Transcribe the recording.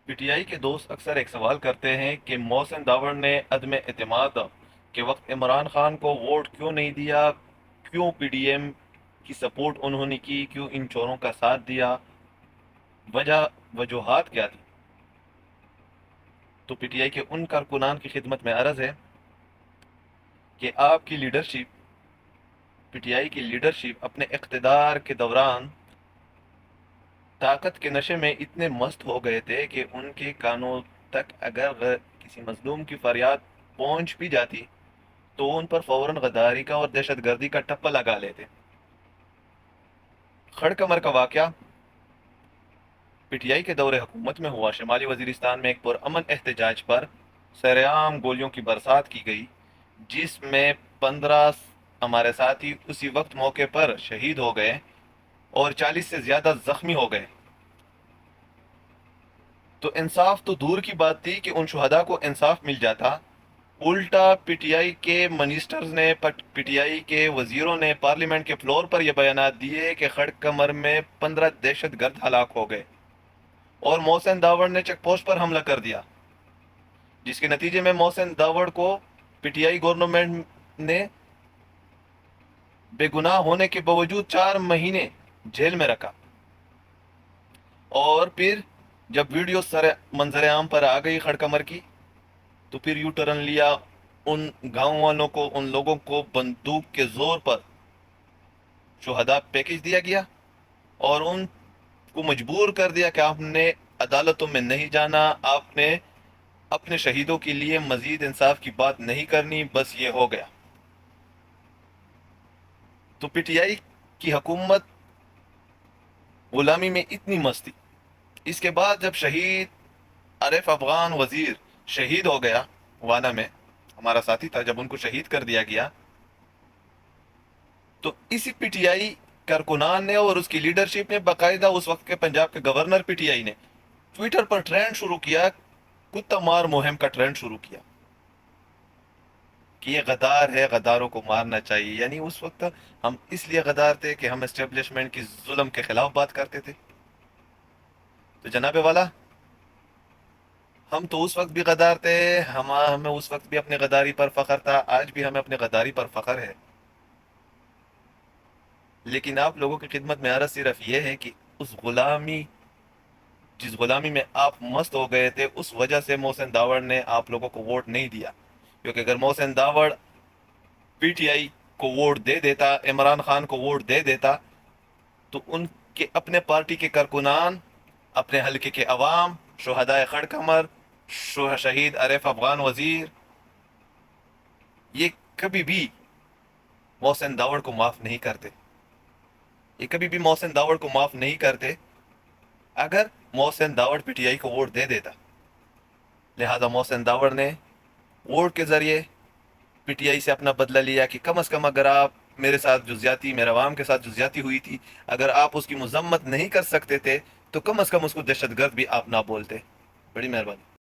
P T I کے دوست اکثر ایک سوال کرتے ہیں کہ محسن داوڑ نے عدم اعتماد کے وقت عمران خان کو ووٹ کیوں نہیں دیا، کیوں پی ڈی ایم کی سپورٹ انہوں نے کی، کیوں ان چوروں کا ساتھ دیا، وجہ وجوہات کیا تھی؟ تو پی ٹی آئی کے ان کارکنان کی خدمت میں عرض ہے کہ آپ کی لیڈرشپ، پی ٹی آئی کی لیڈرشپ اپنے اقتدار کے دوران طاقت کے نشے میں اتنے مست ہو گئے تھے کہ ان کے کانوں تک اگر کسی مظلوم کی فریاد پہنچ بھی جاتی تو ان پر فوراً غداری کا اور دہشت گردی کا ٹپا لگا لیتے۔ خڑکمر کا واقعہ پی ٹی آئی کے دور حکومت میں ہوا۔ شمالی وزیرستان میں ایک پرامن احتجاج پر سرعام گولیوں کی برسات کی گئی، جس میں 15 ہمارے ساتھی اسی وقت موقع پر شہید ہو گئے اور 40 سے زیادہ زخمی ہو گئے۔ تو انصاف تو دور کی بات تھی کہ ان شہداء کو انصاف مل جاتا، الٹا پی ٹی آئی کے منسٹرز نے، پی ٹی آئی کے وزیروں نے پارلیمنٹ کے فلور پر یہ بیانات دیے کہ خڑک کمر میں 15 دہشت گرد ہلاک ہو گئے اور محسن داوڑ نے چیک پوسٹ پر حملہ کر دیا، جس کے نتیجے میں محسن داوڑ کو پی ٹی آئی گورنمنٹ نے بے گناہ ہونے کے باوجود 4 مہینے جیل میں رکھا۔ اور پھر جب ویڈیو منظر عام پر آ گئی خڑکمر کی، تو پھر یو ٹرن لیا، ان گاؤں والوں کو، ان لوگوں کو بندوق کے زور پر شہداء پیکج دیا گیا اور ان کو مجبور کر دیا کہ آپ نے عدالتوں میں نہیں جانا، آپ نے اپنے شہیدوں کے لیے مزید انصاف کی بات نہیں کرنی، بس یہ ہو گیا۔ تو پی ٹی آئی کی حکومت غلامی میں اتنی مست تھی۔ اس کے بعد جب شہید عارف افغان وزیر شہید ہو گیا، وانا میں ہمارا ساتھی تھا، جب ان کو شہید کر دیا گیا تو اسی پی ٹی آئی کارکنان نے اور اس کی لیڈرشپ نے باقاعدہ اس وقت کے پنجاب کے گورنر پی ٹی آئی نے ٹویٹر پر ٹرینڈ شروع کیا، کتا مار مہم کا ٹرینڈ شروع کیا کہ یہ غدار ہے، غداروں کو مارنا چاہیے۔ یعنی اس وقت ہم اس لیے غدار تھے کہ ہم اسٹیبلشمنٹ کی ظلم کے خلاف بات کرتے تھے۔ تو جناب والا، ہم تو اس وقت بھی غدار تھے، ہمیں اس وقت بھی اپنے غداری پر فخر تھا، آج بھی ہمیں اپنے غداری پر فخر ہے۔ لیکن آپ لوگوں کی خدمت میں عرض صرف یہ ہے کہ اس غلامی، جس غلامی میں آپ مست ہو گئے تھے، اس وجہ سے محسن داوڑ نے آپ لوگوں کو ووٹ نہیں دیا، کیونکہ اگر Mohsin Dawar P T I کو ووٹ دے دیتا، عمران خان کو ووٹ دے دیتا، تو ان کے اپنے پارٹی کے کارکنان، اپنے حلقے کے عوام، شہدائے خڑکمر، شہید عارف افغان وزیر، یہ کبھی بھی محسن داوڑ کو معاف نہیں کرتے، یہ کبھی بھی محسن داوڑ کو معاف نہیں کرتے اگر Mohsin Dawar P T I کو ووٹ دے دیتا۔ لہذا محسن داوڑ نے ووٹ کے ذریعے پی ٹی آئی سے اپنا بدلہ لیا کہ کم از کم اگر آپ میرے ساتھ جو زیادتی، میرے عوام کے ساتھ جو زیادتی ہوئی تھی، اگر آپ اس کی مذمت نہیں کر سکتے تھے تو کم از کم اس کو دہشت گرد بھی آپ نہ بولتے۔ بڑی مہربانی۔